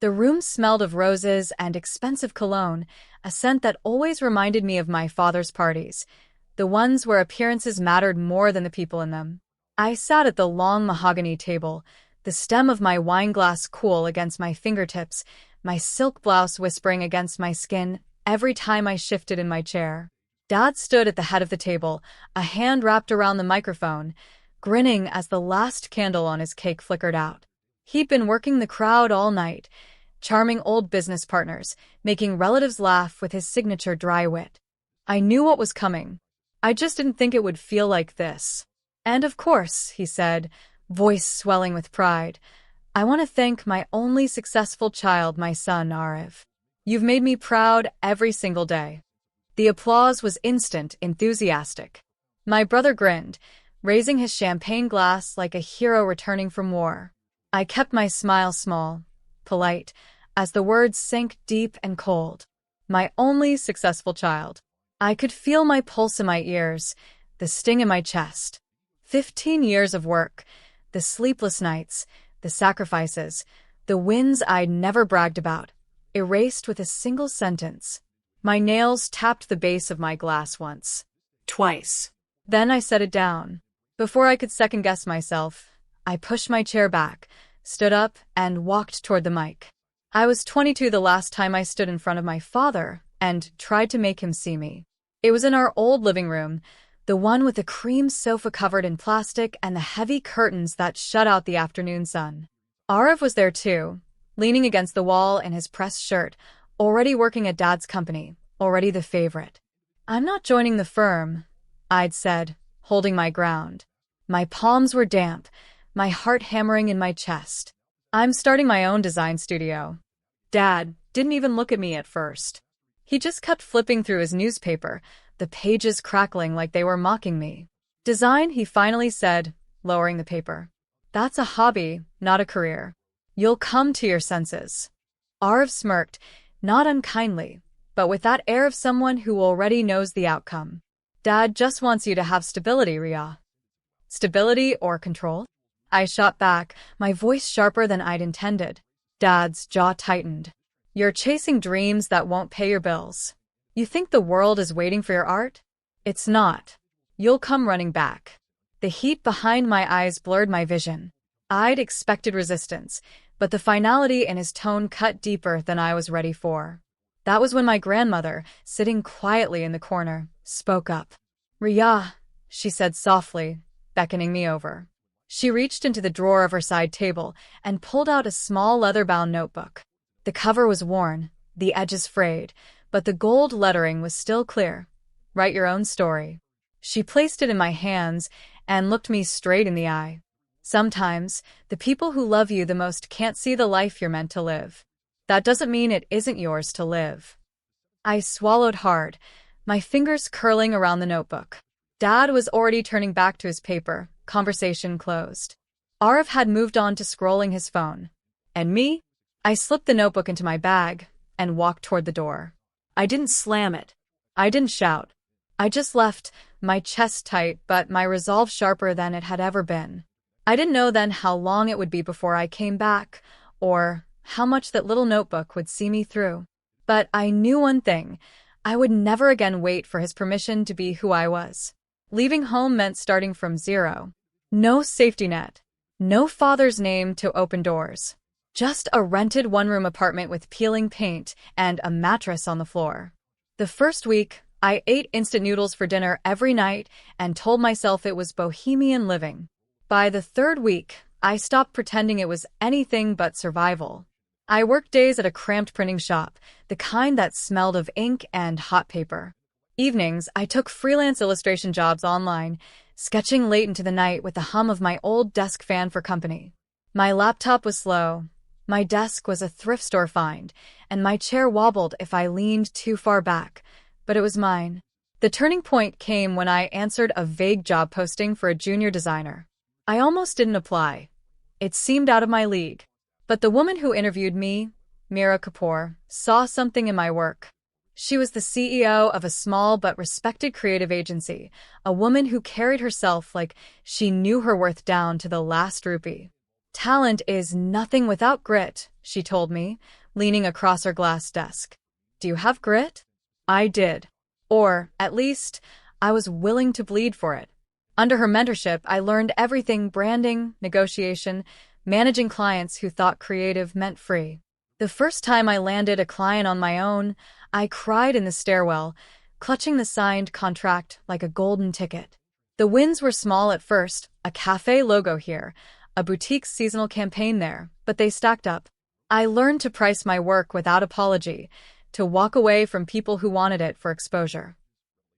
The room smelled of roses and expensive cologne, a scent that always reminded me of my father's parties, the ones where appearances mattered more than the people in them. I sat at the long mahogany table, the stem of my wine glass cool against my fingertips, my silk blouse whispering against my skin every time I shifted in my chair. Dad stood at the head of the table, a hand wrapped around the microphone, grinning as the last candle on his cake flickered out. He'd been working the crowd all night, charming old business partners, making relatives laugh with his signature dry wit. I knew what was coming. I just didn't think it would feel like this. "And of course," he said, voice swelling with pride, "I want to thank my only successful child, my son, Ariv. You've made me proud every single day." The applause was instant, enthusiastic. My brother grinned, raising his champagne glass like a hero returning from war. I kept my smile small, polite, as the words sank deep and cold. My only successful child. I could feel my pulse in my ears, the sting in my chest. 15 years of work, the sleepless nights, the sacrifices, the wins I'd never bragged about, erased with a single sentence. My nails tapped the base of my glass once. Twice. Then I set it down. Before I could second-guess myself, I pushed my chair back, stood up, and walked toward the mic. I was 22 the last time I stood in front of my father and tried to make him see me. It was in our old living room, the one with the cream sofa covered in plastic and the heavy curtains that shut out the afternoon sun. Ariv was there too, leaning against the wall in his pressed shirt, already working at Dad's company, already the favorite. "I'm not joining the firm," I'd said, holding my ground. My palms were damp, my heart hammering in my chest. "I'm starting my own design studio." Dad didn't even look at me at first. He just kept flipping through his newspaper, the pages crackling like they were mocking me. "Design," he finally said, lowering the paper. "That's a hobby, not a career. You'll come to your senses." Ariv smirked, not unkindly, but with that air of someone who already knows the outcome. "Dad just wants you to have stability, Ria." "Stability or control?" I shot back, my voice sharper than I'd intended. Dad's jaw tightened. "You're chasing dreams that won't pay your bills. You think the world is waiting for your art? It's not. You'll come running back." The heat behind my eyes blurred my vision. I'd expected resistance, but the finality in his tone cut deeper than I was ready for. That was when my grandmother, sitting quietly in the corner, spoke up. "Ria," she said softly, beckoning me over. She reached into the drawer of her side table and pulled out a small leather-bound notebook. The cover was worn, the edges frayed, but the gold lettering was still clear. "Write your own story." She placed it in my hands and looked me straight in the eye. "Sometimes, the people who love you the most can't see the life you're meant to live. That doesn't mean it isn't yours to live." I swallowed hard, my fingers curling around the notebook. Dad was already turning back to his paper, conversation closed. Ariv had moved on to scrolling his phone. And me? I slipped the notebook into my bag and walked toward the door. I didn't slam it. I didn't shout. I just left, my chest tight but my resolve sharper than it had ever been. I didn't know then how long it would be before I came back, or how much that little notebook would see me through. But I knew one thing. I would never again wait for his permission to be who I was. Leaving home meant starting from zero. No safety net. No father's name to open doors. Just a rented one-room apartment with peeling paint and a mattress on the floor. The first week, I ate instant noodles for dinner every night and told myself it was bohemian living. By the third week, I stopped pretending it was anything but survival. I worked days at a cramped printing shop, the kind that smelled of ink and hot paper. Evenings, I took freelance illustration jobs online, sketching late into the night with the hum of my old desk fan for company. My laptop was slow, my desk was a thrift store find, and my chair wobbled if I leaned too far back, but it was mine. The turning point came when I answered a vague job posting for a junior designer. I almost didn't apply. It seemed out of my league. But the woman who interviewed me, Mira Kapoor, saw something in my work. She was the CEO of a small but respected creative agency, a woman who carried herself like she knew her worth down to the last rupee. "Talent is nothing without grit," she told me, leaning across her glass desk. Do you have grit? I did. Or, at least, I was willing to bleed for it. Under her mentorship, I learned everything: branding, negotiation, managing clients who thought creative meant free. The first time I landed a client on my own, I cried in the stairwell, clutching the signed contract like a golden ticket. The wins were small at first: a cafe logo here, a boutique seasonal campaign there, but they stacked up. I learned to price my work without apology, to walk away from people who wanted it for exposure.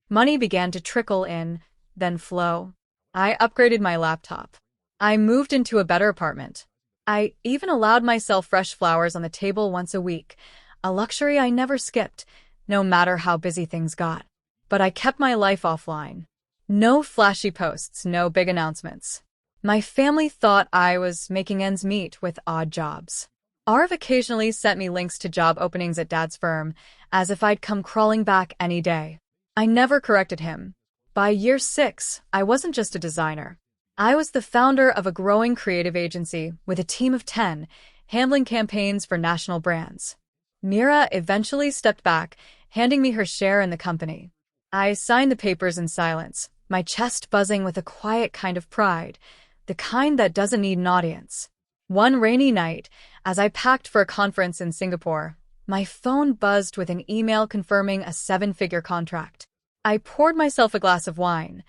Money began to trickle in, then flow. I upgraded my laptop. I moved into a better apartment. I even allowed myself fresh flowers on the table once a week, a luxury I never skipped, no matter how busy things got. But I kept my life offline. No flashy posts, no big announcements. My family thought I was making ends meet with odd jobs. Arv occasionally sent me links to job openings at Dad's firm, as if I'd come crawling back any day. I never corrected him. By year 6, I wasn't just a designer. I was the founder of a growing creative agency with a team of 10, handling campaigns for national brands. Mira eventually stepped back, handing me her share in the company. I signed the papers in silence, my chest buzzing with a quiet kind of pride, the kind that doesn't need an audience. One rainy night, as I packed for a conference in Singapore, my phone buzzed with an email confirming a 7-figure contract. I poured myself a glass of wine,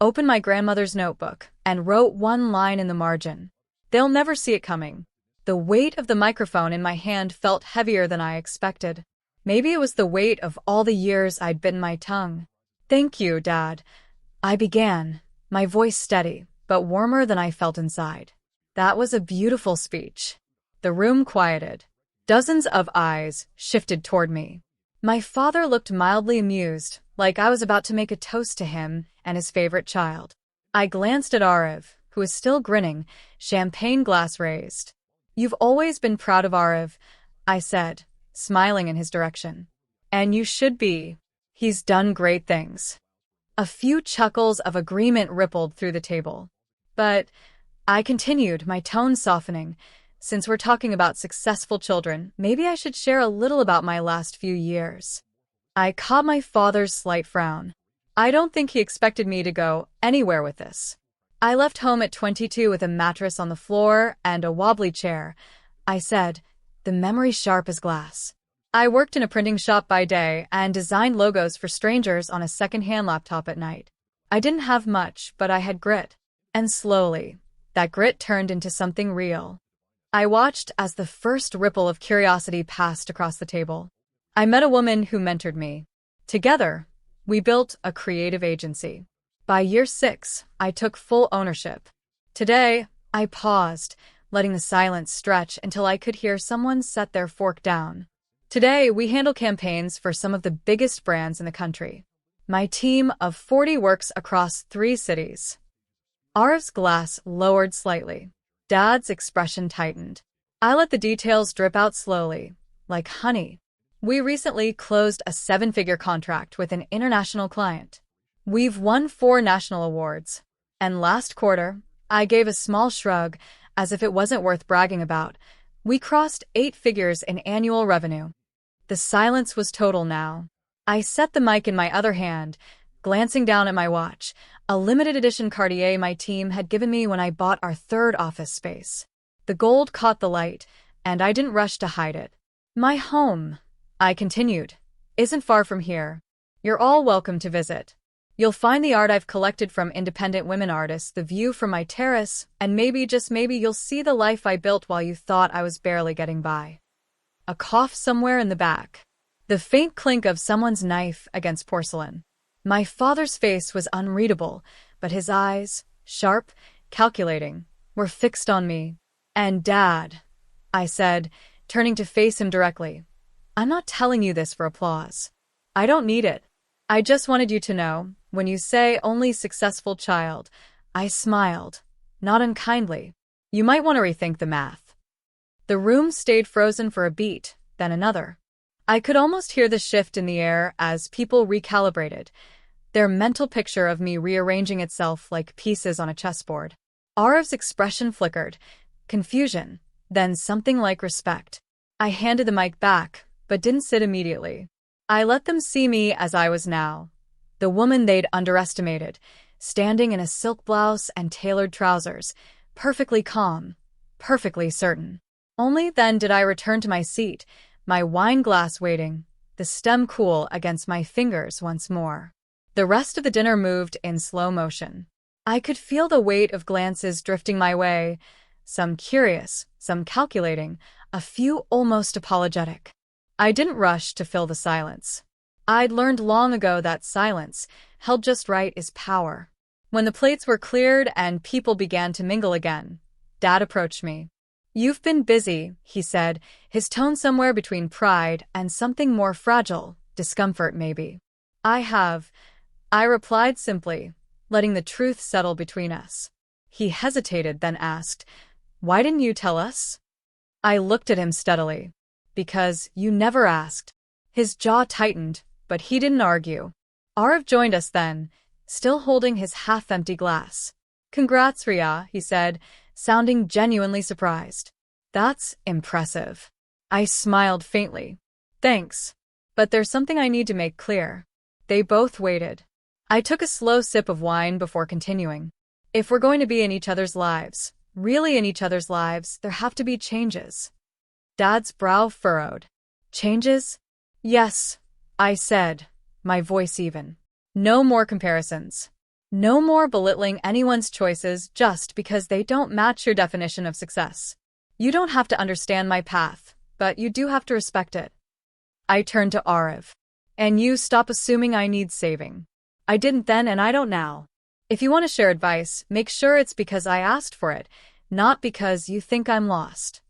opened my grandmother's notebook, and wrote one line in the margin. They'll never see it coming. The weight of the microphone in my hand felt heavier than I expected. Maybe it was the weight of all the years I'd bitten my tongue. Thank you, Dad. I began, my voice steady, but warmer than I felt inside. That was a beautiful speech. The room quieted. Dozens of eyes shifted toward me. My father looked mildly amused, like I was about to make a toast to him and his favorite child. I glanced at Arav, who was still grinning, champagne glass raised. You've always been proud of Arav, I said, smiling in his direction. And you should be. He's done great things. A few chuckles of agreement rippled through the table. But I continued, my tone softening. Since we're talking about successful children, maybe I should share a little about my last few years. I caught my father's slight frown. I don't think he expected me to go anywhere with this. I left home at 22 with a mattress on the floor and a wobbly chair. I said, the memory sharp as glass. I worked in a printing shop by day and designed logos for strangers on a second-hand laptop at night. I didn't have much, but I had grit. And slowly, that grit turned into something real. I watched as the first ripple of curiosity passed across the table. I met a woman who mentored me. Together, we built a creative agency. By year 6, I took full ownership. Today, I paused, letting the silence stretch until I could hear someone set their fork down. Today, we handle campaigns for some of the biggest brands in the country. My team of 40 works across 3 cities. Arav's glass lowered slightly. Dad's expression tightened. I let the details drip out slowly, like honey. We recently closed a 7-figure contract with an international client. We've won 4 national awards. And last quarter, I gave a small shrug, as if it wasn't worth bragging about. We crossed 8 figures in annual revenue. The silence was total now. I set the mic in my other hand, glancing down at my watch, a limited edition Cartier my team had given me when I bought our 3rd office space. The gold caught the light, and I didn't rush to hide it. My home, I continued, isn't far from here. You're all welcome to visit. You'll find the art I've collected from independent women artists, the view from my terrace, and maybe, just maybe, you'll see the life I built while you thought I was barely getting by. A cough somewhere in the back. The faint clink of someone's knife against porcelain. My father's face was unreadable, but his eyes, sharp, calculating, were fixed on me. And Dad, I said, turning to face him directly, I'm not telling you this for applause. I don't need it. I just wanted you to know, when you say only successful child, I smiled, not unkindly. You might want to rethink the math. The room stayed frozen for a beat, then another. I could almost hear the shift in the air as people recalibrated, their mental picture of me rearranging itself like pieces on a chessboard. Arav's expression flickered, confusion, then something like respect. I handed the mic back, but didn't sit immediately. I let them see me as I was now, the woman they'd underestimated, standing in a silk blouse and tailored trousers, perfectly calm, perfectly certain. Only then did I return to my seat, my wine glass waiting, the stem cool against my fingers once more. The rest of the dinner moved in slow motion. I could feel the weight of glances drifting my way, some curious, some calculating, a few almost apologetic. I didn't rush to fill the silence. I'd learned long ago that silence, held just right, is power. When the plates were cleared and people began to mingle again, Dad approached me. "You've been busy," he said, his tone somewhere between pride and something more fragile, discomfort maybe. "I have," I replied simply, letting the truth settle between us. He hesitated, then asked, "Why didn't you tell us?" I looked at him steadily. "Because you never asked." His jaw tightened, but he didn't argue. Arav joined us then, still holding his half-empty glass. "Congrats, Ria," he said, sounding genuinely surprised. "That's impressive." I smiled faintly. "Thanks. But there's something I need to make clear." They both waited. I took a slow sip of wine before continuing. "If we're going to be in each other's lives, really in each other's lives, there have to be changes." Dad's brow furrowed. "Changes?" "Yes," I said, my voice even. "No more comparisons. No more belittling anyone's choices just because they don't match your definition of success. You don't have to understand my path, but you do have to respect it." I turned to Arav. "And you stop assuming I need saving." I didn't then and I don't now. If you want to share advice, make sure it's because I asked for it, not because you think I'm lost.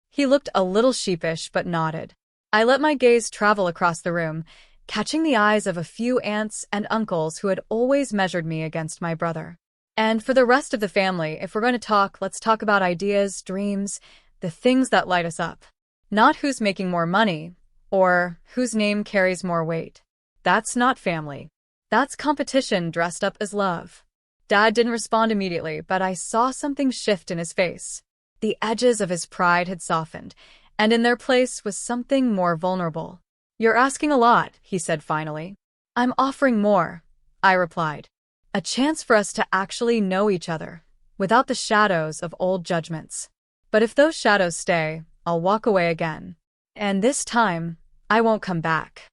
He looked a little sheepish but nodded. I let my gaze travel across the room, catching the eyes of a few aunts and uncles who had always measured me against my brother. "And for the rest of the family, if we're going to talk, let's talk about ideas, dreams, the things that light us up. Not who's making more money, or whose name carries more weight. That's not family. That's competition dressed up as love." Dad didn't respond immediately, but I saw something shift in his face. The edges of his pride had softened, and in their place was something more vulnerable. "You're asking a lot," he said finally. "I'm offering more," I replied. "A chance for us to actually know each other, without the shadows of old judgments. But if those shadows stay, I'll walk away again. And this time, I won't come back."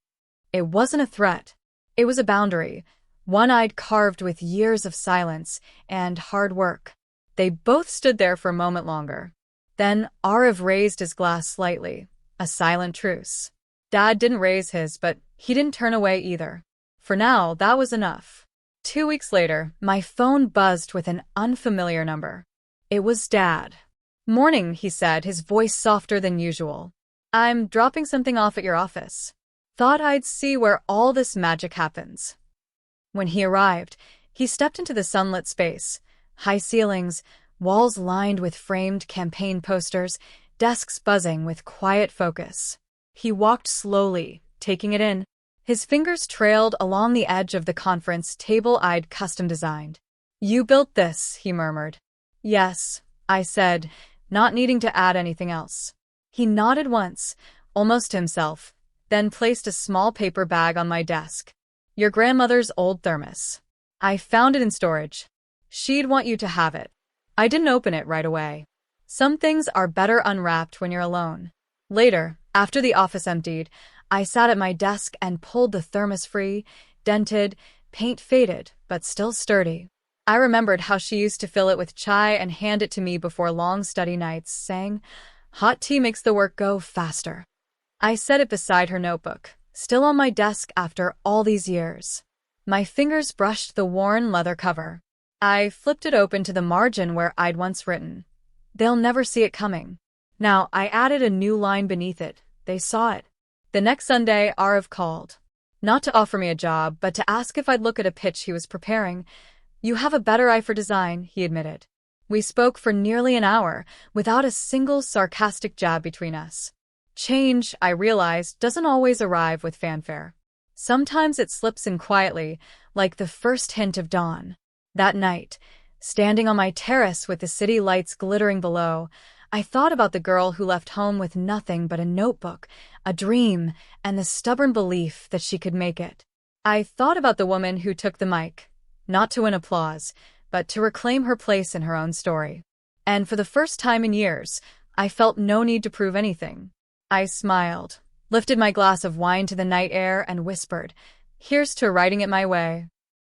It wasn't a threat. It was a boundary, one I'd carved with years of silence and hard work. They both stood there for a moment longer. Then Arav raised his glass slightly, a silent truce. Dad didn't raise his, but he didn't turn away either. For now, that was enough. 2 weeks later, my phone buzzed with an unfamiliar number. It was Dad. "Morning," he said, his voice softer than usual. "I'm dropping something off at your office. Thought I'd see where all this magic happens." When he arrived, he stepped into the sunlit space. High ceilings, walls lined with framed campaign posters, desks buzzing with quiet focus. He walked slowly, taking it in. His fingers trailed along the edge of the conference table I'd custom designed. "You built this," he murmured. "Yes," I said, not needing to add anything else. He nodded once, almost to himself, then placed a small paper bag on my desk. "Your grandmother's old thermos. I found it in storage. She'd want you to have it." I didn't open it right away. Some things are better unwrapped when you're alone. Later, after the office emptied, I sat at my desk and pulled the thermos free, dented, paint faded, but still sturdy. I remembered how she used to fill it with chai and hand it to me before long study nights, saying, "Hot tea makes the work go faster." I set it beside her notebook, still on my desk after all these years. My fingers brushed the worn leather cover. I flipped it open to the margin where I'd once written, "They'll never see it coming." Now I added a new line beneath it. They saw it. The next Sunday, Arav called. Not to offer me a job, but to ask if I'd look at a pitch he was preparing. "You have a better eye for design," he admitted. We spoke for nearly an hour, without a single sarcastic jab between us. Change, I realized, doesn't always arrive with fanfare. Sometimes it slips in quietly, like the first hint of dawn. That night, standing on my terrace with the city lights glittering below, I thought about the girl who left home with nothing but a notebook, a dream, and the stubborn belief that she could make it. I thought about the woman who took the mic, not to win applause, but to reclaim her place in her own story. And for the first time in years, I felt no need to prove anything. I smiled, lifted my glass of wine to the night air, and whispered, "Here's to writing it my way."